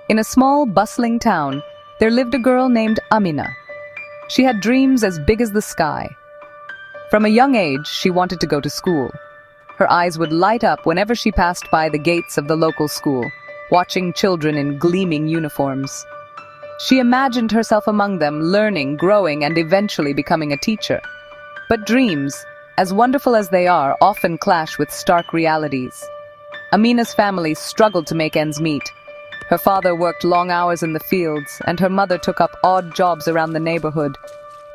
In a small, bustling town, there lived a girl named Amina. She had dreams as big as the sky. From a young age, she wanted to go to school. Her eyes would light up whenever she passed by the gates of the local school, watching children in gleaming uniforms. She imagined herself among them, learning, growing, and eventually becoming a teacher. But dreams, as wonderful as they are, often clash with stark realities. Amina's family struggled to make ends meet. Her father worked long hours in the fields, and her mother took up odd jobs around the neighborhood.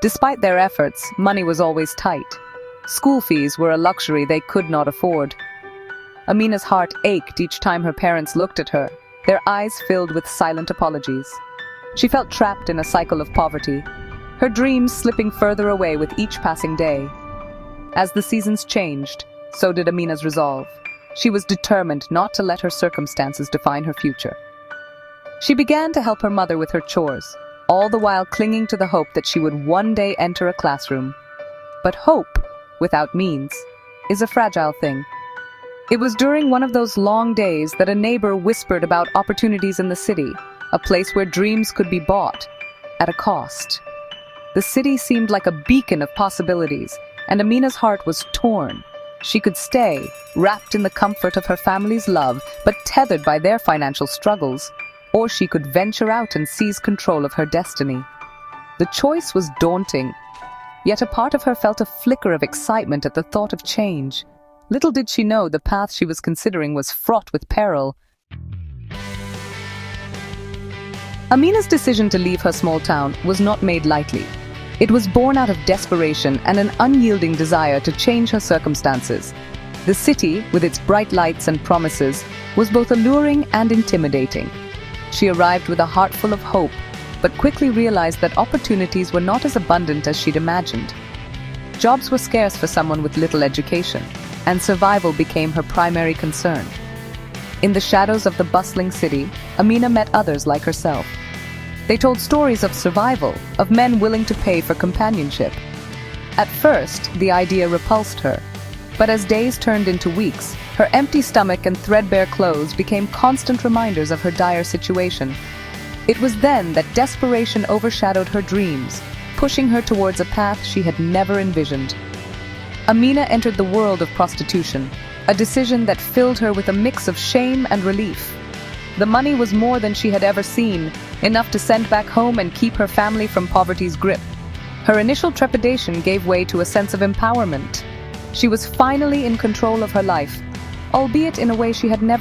Despite their efforts, money was always tight. School fees were a luxury they could not afford. Amina's heart ached each time her parents looked at her, their eyes filled with silent apologies. She felt trapped in a cycle of poverty, her dreams slipping further away with each passing day. As the seasons changed, so did Amina's resolve. She was determined not to let her circumstances define her future. She began to help her mother with her chores, all the while clinging to the hope that she would one day enter a classroom. But hope, without means, is a fragile thing. It was during one of those long days that a neighbor whispered about opportunities in the city, a place where dreams could be bought, at a cost. The city seemed like a beacon of possibilities, and Amina's heart was torn. She could stay, wrapped in the comfort of her family's love, but tethered by their financial struggles, or she could venture out and seize control of her destiny. The choice was daunting, yet a part of her felt a flicker of excitement at the thought of change. Little did she know the path she was considering was fraught with peril. Amina's decision to leave her small town was not made lightly. It was born out of desperation and an unyielding desire to change her circumstances. The city, with its bright lights and promises, was both alluring and intimidating. She arrived with a heart full of hope, but quickly realized that opportunities were not as abundant as she'd imagined. Jobs were scarce for someone with little education, and survival became her primary concern. In the shadows of the bustling city, Amina met others like herself. They told stories of survival, of men willing to pay for companionship. At first, the idea repulsed her, but as days turned into weeks, her empty stomach and threadbare clothes became constant reminders of her dire situation. It was then that desperation overshadowed her dreams, pushing her towards a path she had never envisioned. Amina entered the world of prostitution, a decision that filled her with a mix of shame and relief. The money was more than she had ever seen, enough to send back home and keep her family from poverty's grip. Her initial trepidation gave way to a sense of empowerment. She was finally in control of her life, albeit in a way she had never